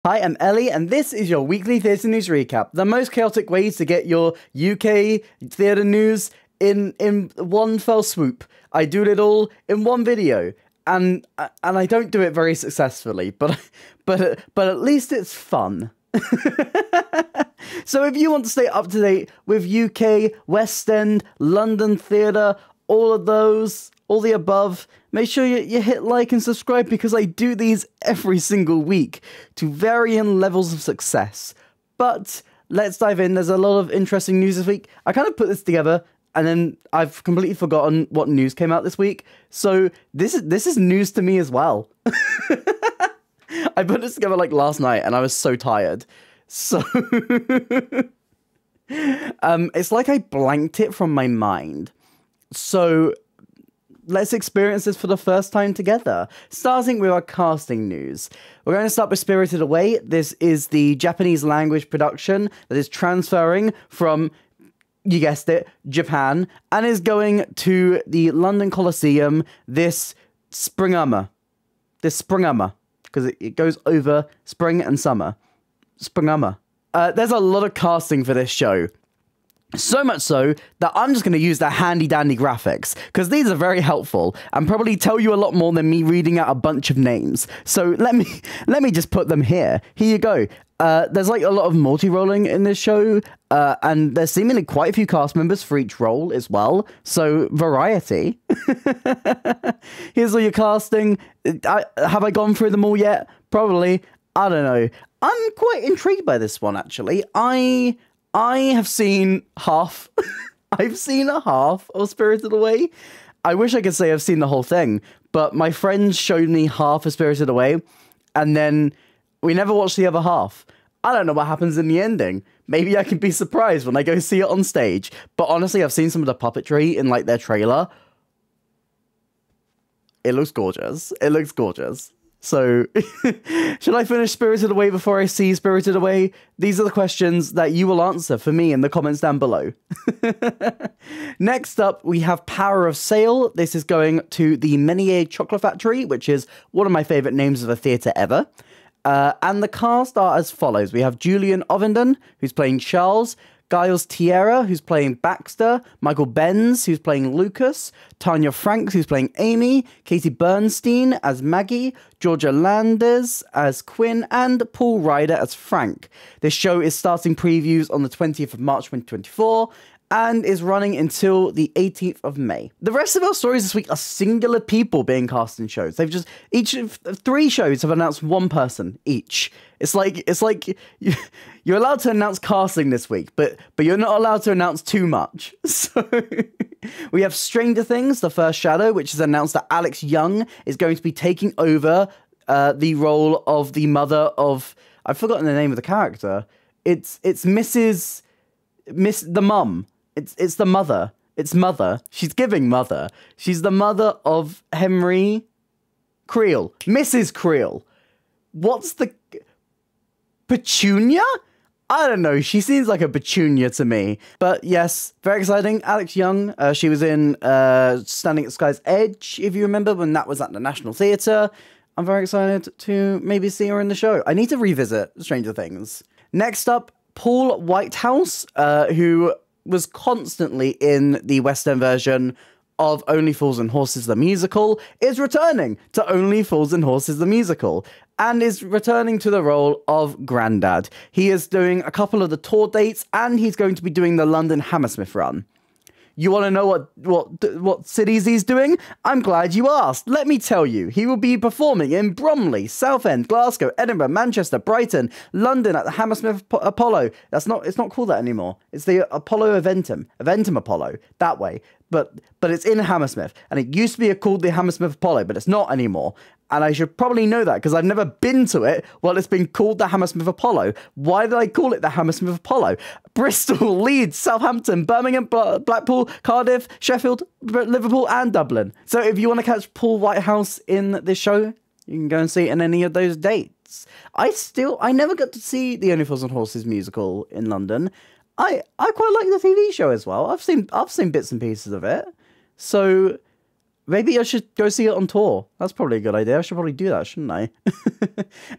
Hi, I'm Ellie, and this is your weekly theatre news recap. The most chaotic ways to get your UK theatre news in one fell swoop. I do it all in one video, and I don't do it very successfully, but at least it's fun. So if you want to stay up to date with UK, West End, London theatre, all of those, all the above, make sure you hit like and subscribe because I do these every single week to varying levels of success. But let's dive in. There's a lot of interesting news this week. I kind of put this together and then I've completely forgotten what news came out this week. So this is news to me as well. I put this together like last night and I was so tired. So it's like I blanked it from my mind. So let's experience this for the first time together. Starting with our casting news. We're going to start with Spirited Away. This is the Japanese language production that is transferring from, you guessed it, Japan, and is going to the London Coliseum this springama. Because it goes over spring and summer. Springama. There's a lot of casting for this show. So much so that I'm just going to use the handy dandy graphics because these are very helpful and probably tell you a lot more than me reading out a bunch of names. So let me just put them here. Here you go. There's like a lot of multi-rolling in this show, and there's seemingly quite a few cast members for each role as well. So variety. Here's all your casting. Have I gone through them all yet? Probably. I don't know. I'm quite intrigued by this one actually. I have seen half. I've seen a half of Spirited Away. I wish I could say I've seen the whole thing, but my friends showed me half of Spirited Away, and then we never watched the other half. I don't know what happens in the ending. Maybe I can be surprised when I go see it on stage. But honestly, I've seen some of the puppetry in like their trailer. It looks gorgeous. It looks gorgeous. So, should I finish Spirited Away before I see Spirited Away? These are the questions that you will answer for me in the comments down below. Next up, we have Power of Sale. This is going to the Menier Chocolate Factory, which is one of my favourite names of a theatre ever. And the cast are as follows. We have Julian Ovenden, who's playing Charles, Giles Tierra, who's playing Baxter, Michael Benz, who's playing Lucas, Tanya Franks, who's playing Amy, Katie Bernstein as Maggie, Georgia Landers as Quinn, and Paul Ryder as Frank. This show is starting previews on the 20th of March 2024, and is running until the 18th of May. The rest of our stories this week are singular people being cast in shows. They've just, each of 3 shows have announced one person each. It's like you're allowed to announce casting this week, but you're not allowed to announce too much. So we have Stranger Things, The First Shadow, which has announced that Alex Young is going to be taking over the role of the mother of, I've forgotten the name of the character. It's the mum. It's the mother. It's mother. She's giving mother. She's the mother of Henry Creel. Mrs. Creel. What's the... Petunia? I don't know. She seems like a petunia to me. But yes, very exciting. Alex Young. She was in Standing at Sky's Edge, if you remember, when that was at the National Theatre. I'm very excited to maybe see her in the show. I need to revisit Stranger Things. Next up, Paul Whitehouse, who was constantly in the West End version of Only Fools and Horses the Musical, is returning to Only Fools and Horses the Musical, and is returning to the role of Grandad. He is doing a couple of the tour dates, and he's going to be doing the London Hammersmith run. You want to know what cities he's doing? I'm glad you asked. Let me tell you. He will be performing in Bromley, Southend, Glasgow, Edinburgh, Manchester, Brighton, London at the Hammersmith Apollo. It's not called that anymore. It's the Apollo Eventum Apollo, that way. But it's in Hammersmith, and it used to be called the Hammersmith Apollo, but it's not anymore. And I should probably know that because I've never been to it while it's been called the Hammersmith Apollo. Why did I call it the Hammersmith Apollo? Bristol, Leeds, Southampton, Birmingham, Blackpool, Cardiff, Sheffield, Liverpool, and Dublin. So if you want to catch Paul Whitehouse in this show, you can go and see it in any of those dates. I never got to see the Only Fools and Horses musical in London. I quite like the TV show as well. I've seen bits and pieces of it. So Maybe I should go see it on tour. That's probably a good idea. I should probably do that, shouldn't I?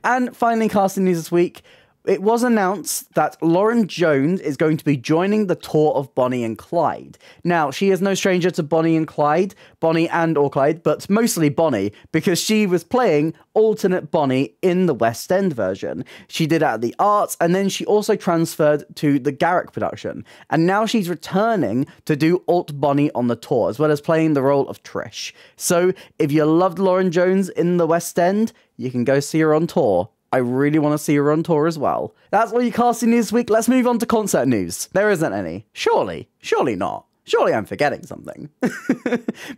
And finally, casting news this week. It was announced that Lauren Jones is going to be joining the tour of Bonnie and Clyde. Now, she is no stranger to Bonnie and Clyde, Bonnie and or Clyde, but mostly Bonnie, because she was playing alternate Bonnie in the West End version. She did it at the Arts, and then she also transferred to the Garrick production. And now she's returning to do alt Bonnie on the tour, as well as playing the role of Trish. So, if you loved Lauren Jones in the West End, you can go see her on tour. I really want to see her on tour as well. That's all your casting news this week. Let's move on to concert news. There isn't any. Surely not. Surely I'm forgetting something.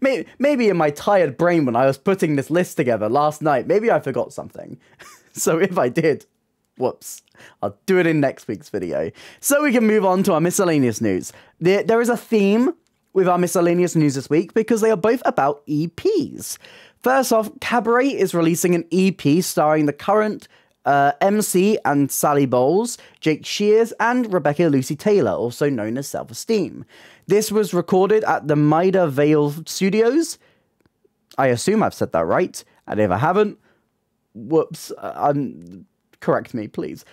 Maybe in my tired brain when I was putting this list together last night, maybe I forgot something. So if I did, whoops, I'll do it in next week's video. So we can move on to our miscellaneous news. There is a theme with our miscellaneous news this week because they are both about EPs. First off, Cabaret is releasing an EP starring the current MC and Sally Bowles, Jake Shears, and Rebecca Lucy Taylor, also known as Self-Esteem. This was recorded at the Maida Vale Studios. I assume I've said that right, and if I haven't, whoops, correct me, please.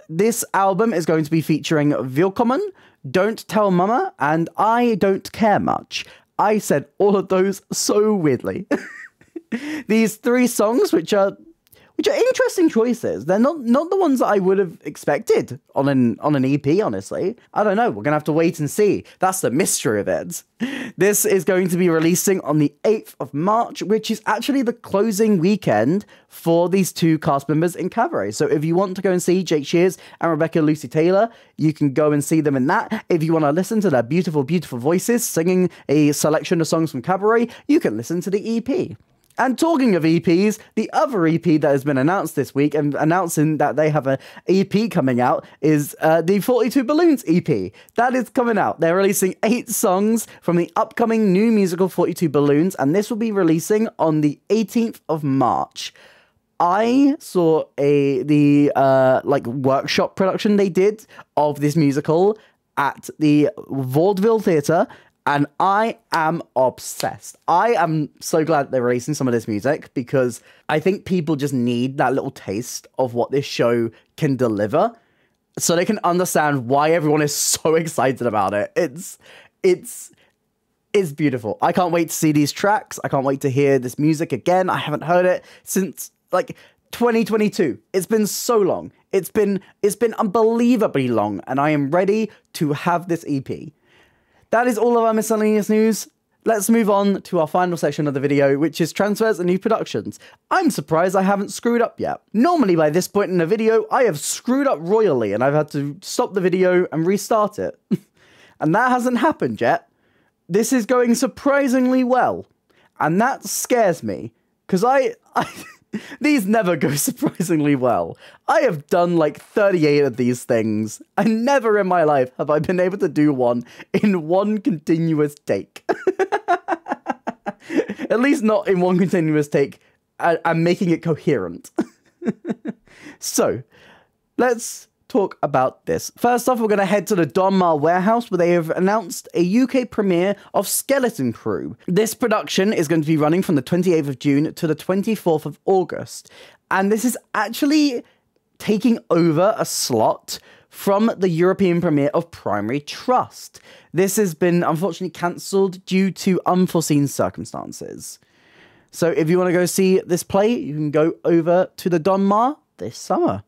This album is going to be featuring Willkommen, Don't Tell Mama, and I Don't Care Much. I said all of those so weirdly. These 3 songs, which are interesting choices. They're not the ones that I would have expected on an EP, honestly. I don't know. We're going to have to wait and see. That's the mystery of it. This is going to be releasing on the 8th of March, which is actually the closing weekend for these 2 cast members in Cabaret. So if you want to go and see Jake Shears and Rebecca Lucy Taylor, you can go and see them in that. If you want to listen to their beautiful, beautiful voices singing a selection of songs from Cabaret, you can listen to the EP. And talking of EPs, the other EP that has been announced this week and announcing that they have an EP coming out is the 42 Balloons EP. That is coming out. They're releasing 8 songs from the upcoming new musical 42 Balloons, and this will be releasing on the 18th of March. I saw the workshop production they did of this musical at the Vaudeville Theatre, and I am obsessed. I am so glad they're releasing some of this music because I think people just need that little taste of what this show can deliver so they can understand why everyone is so excited about it. It's beautiful. I can't wait to see these tracks. I can't wait to hear this music again. I haven't heard it since 2022. It's been so long. It's been unbelievably long, and I am ready to have this EP. That is all of our miscellaneous news. Let's move on to our final section of the video, which is transfers and new productions. I'm surprised I haven't screwed up yet. Normally by this point in the video, I have screwed up royally and I've had to stop the video and restart it. And that hasn't happened yet. This is going surprisingly well. And that scares me, because these never go surprisingly well. I have done 38 of these things, and never in my life have I been able to do one in one continuous take. At least not in one continuous take, and making it coherent. So, let's talk about this. First off, we're going to head to the Donmar warehouse where they have announced a UK premiere of Skeleton Crew. This production is going to be running from the 28th of June to the 24th of August. And this is actually taking over a slot from the European premiere of Primary Trust. This has been unfortunately cancelled due to unforeseen circumstances. So if you want to go see this play, you can go over to the Donmar this summer.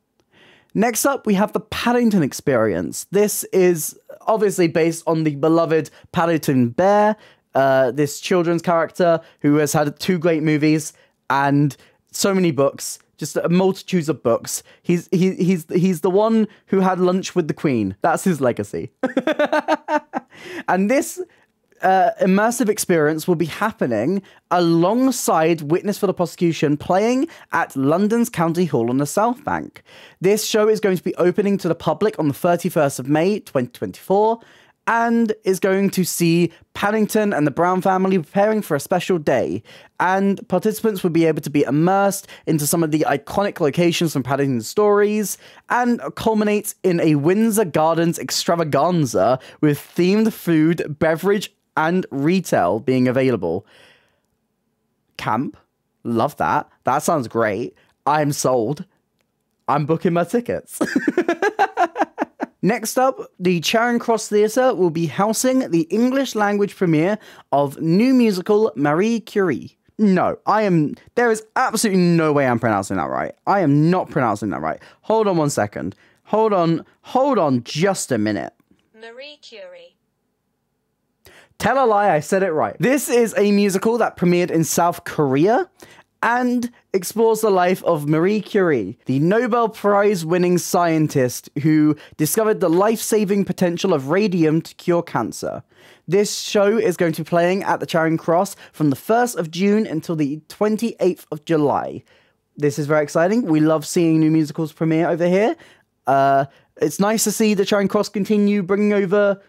Next up, we have the Paddington Experience. This is obviously based on the beloved Paddington Bear, this children's character who has had 2 great movies and so many books, just a multitude of books. He's the one who had lunch with the Queen. That's his legacy. And this immersive experience will be happening alongside Witness for the Prosecution playing at London's County Hall on the South Bank. This show is going to be opening to the public on the 31st of May 2024 and is going to see Paddington and the Brown family preparing for a special day, and participants will be able to be immersed into some of the iconic locations from Paddington's stories, and culminates in a Windsor Gardens extravaganza with themed food, beverage, and retail being available. Camp. Love that. That sounds great. I'm sold. I'm booking my tickets. Next up, the Charing Cross Theatre will be housing the English language premiere of new musical Marie Curie. No, there is absolutely no way I'm pronouncing that right. I am not pronouncing that right. Hold on one second. Hold on just a minute. Marie Curie. Tell a lie, I said it right. This is a musical that premiered in South Korea and explores the life of Marie Curie, the Nobel Prize-winning scientist who discovered the life-saving potential of radium to cure cancer. This show is going to be playing at the Charing Cross from the 1st of June until the 28th of July. This is very exciting. We love seeing new musicals premiere over here. It's nice to see the Charing Cross continue bringing over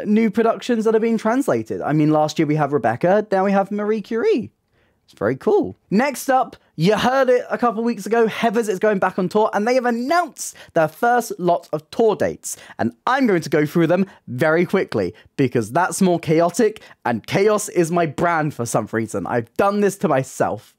new productions that are being translated. I mean, last year we have Rebecca, now we have Marie Curie. It's very cool. Next up, you heard it a couple weeks ago, Heathers is going back on tour, and they have announced their first lot of tour dates. And I'm going to go through them very quickly, because that's more chaotic, and chaos is my brand for some reason. I've done this to myself.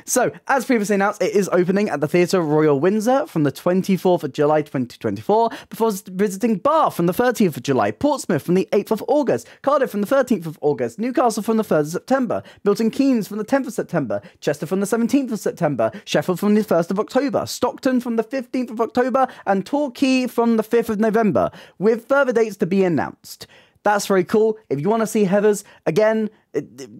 So, as previously announced, it is opening at the Theatre Royal Windsor from the 24th of July 2024, before visiting Bath from the 30th of July, Portsmouth from the 8th of August, Cardiff from the 13th of August, Newcastle from the 3rd of September, Milton Keynes from the 10th of September, Chester from the 17th of September, Sheffield from the 1st of October, Stockton from the 15th of October, and Torquay from the 5th of November, with further dates to be announced. That's very cool. If you want to see Heathers, again,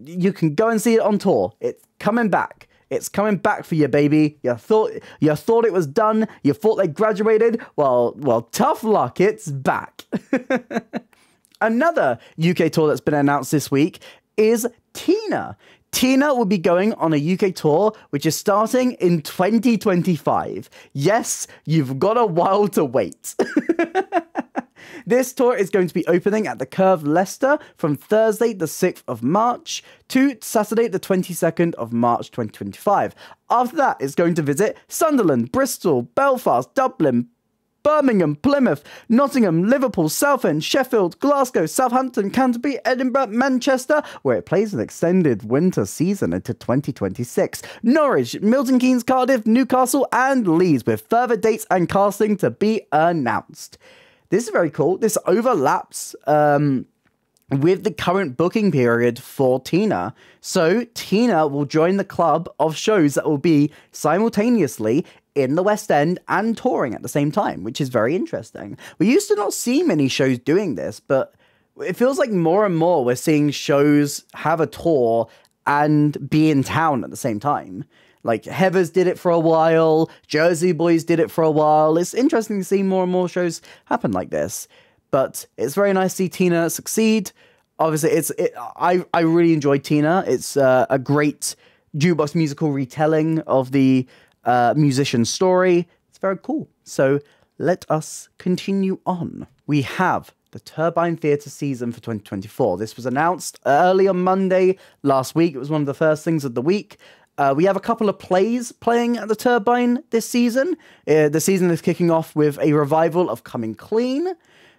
you can go and see it on tour. It's coming back. It's coming back for you, baby. You thought it was done. You thought they graduated. Well, tough luck. It's back. Another UK tour that's been announced this week is Tina. Tina will be going on a UK tour, which is starting in 2025. Yes, you've got a while to wait. This tour is going to be opening at the Curve Leicester from Thursday the 6th of March to Saturday the 22nd of March 2025. After that, it's going to visit Sunderland, Bristol, Belfast, Dublin, Birmingham, Plymouth, Nottingham, Liverpool, Southend, Sheffield, Glasgow, Southampton, Canterbury, Edinburgh, Manchester, where it plays an extended winter season into 2026, Norwich, Milton Keynes, Cardiff, Newcastle, and Leeds, with further dates and casting to be announced. This is very cool. This overlaps with the current booking period for Tina. So Tina will join the club of shows that will be simultaneously in the West End and touring at the same time, which is very interesting. We used to not see many shows doing this, but it feels like more and more we're seeing shows have a tour and be in town at the same time. Like, Heathers did it for a while, Jersey Boys did it for a while. It's interesting to see more and more shows happen like this. But it's very nice to see Tina succeed. Obviously, I really enjoyed Tina. It's a great jukebox musical retelling of the musician's story. It's very cool. So let us continue on. We have the Turbine Theatre season for 2024. This was announced early on Monday last week. It was one of the first things of the week. We have a couple of plays playing at the Turbine this season. The season is kicking off with a revival of Coming Clean.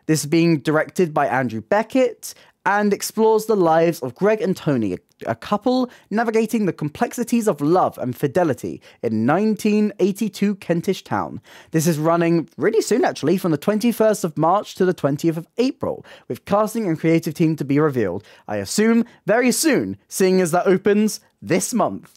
This is being directed by Andrew Beckett and explores the lives of Greg and Tony, a couple navigating the complexities of love and fidelity in 1982 Kentish town. This is running really soon, actually, from the 21st of March to the 20th of April, with casting and creative team to be revealed. I assume very soon, seeing as that opens this month.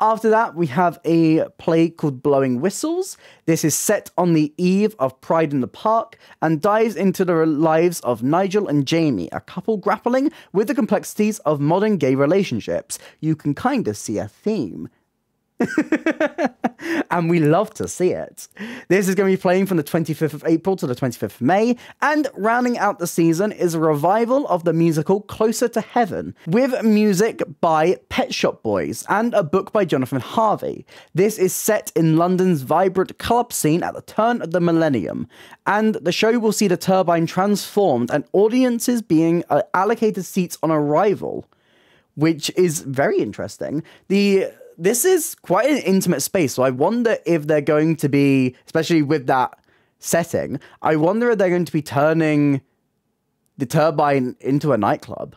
After that, we have a play called Blowing Whistles. This is set on the eve of Pride in the Park and dives into the lives of Nigel and Jamie, a couple grappling with the complexities of modern gay relationships. You can kind of see a theme. And we love to see it. This is going to be playing from the 25th of April to the 25th of May, and rounding out the season is a revival of the musical Closer to Heaven, with music by Pet Shop Boys and a book by Jonathan Harvey. This is set in London's vibrant club scene at the turn of the millennium, and the show will see the Turbine transformed and audiences being allocated seats on arrival, which is very interesting. This is quite an intimate space, so I wonder if they're going to be, especially with that setting, I wonder if they're going to be turning the Turbine into a nightclub.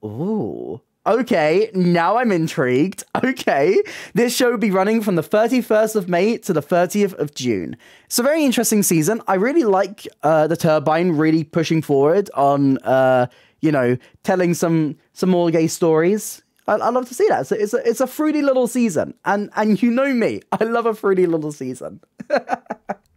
Ooh, Okay, now I'm intrigued. Okay, this show will be running from the 31st of May to the 30th of June. It's a very interesting season. I really like the Turbine really pushing forward on, telling some more gay stories. I love to see that. It's a fruity little season. And you know me, I love a fruity little season.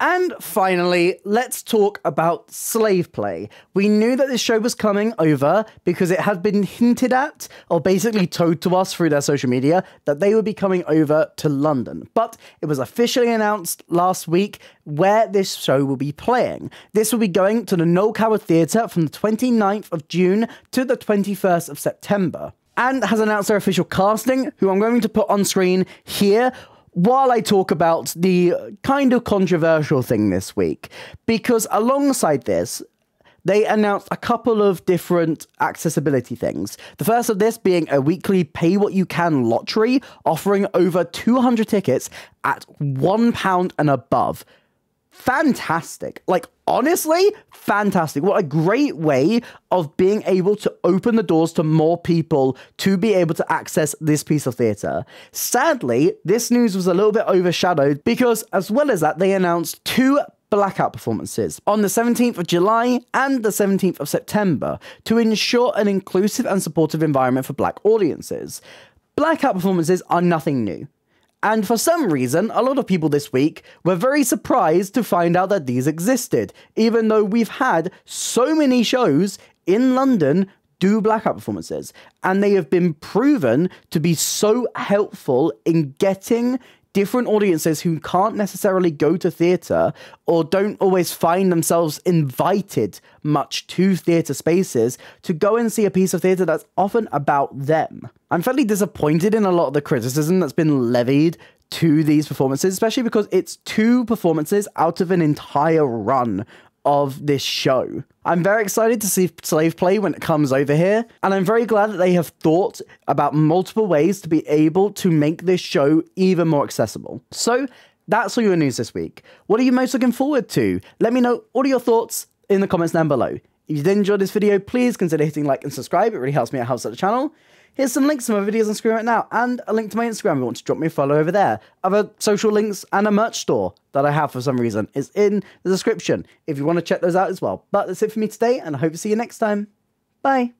And finally, let's talk about slave play. We knew that this show was coming over because it had been hinted at, or basically told to us through their social media, that they would be coming over to London. But it was officially announced last week where this show will be playing. This will be going to the Noel Coward Theatre from the 29th of June to the 21st of September. And has announced their official casting, who I'm going to put on screen here, while I talk about the kind of controversial thing this week, because alongside this, they announced a couple of different accessibility things. The first of this being a weekly pay-what-you-can lottery, offering over 200 tickets at £1 and above. Fantastic. Like, honestly, fantastic. What a great way of being able to open the doors to more people to be able to access this piece of theatre. Sadly, this news was a little bit overshadowed because, as well as that, they announced 2 blackout performances on the 17th of July and the 17th of September to ensure an inclusive and supportive environment for Black audiences. Blackout performances are nothing new. And for some reason, a lot of people this week were very surprised to find out that these existed, even though we've had so many shows in London do blackout performances, and they have been proven to be so helpful in getting different audiences who can't necessarily go to theatre or don't always find themselves invited much to theatre spaces to go and see a piece of theatre that's often about them. I'm fairly disappointed in a lot of the criticism that's been levied to these performances, especially because it's 2 performances out of an entire run of this show. I'm very excited to see Slave Play when it comes over here, and I'm very glad that they have thought about multiple ways to be able to make this show even more accessible. So that's all your news this week. What are you most looking forward to? Let me know all of your thoughts in the comments down below. If you did enjoy this video, please consider hitting like and subscribe. It really helps me out, helps out the channel. Here's some links to my videos on screen right now, and a link to my Instagram if you want to drop me a follow over there. Other social links and a merch store that I have for some reason is in the description if you want to check those out as well. But that's it for me today, and I hope to see you next time. Bye.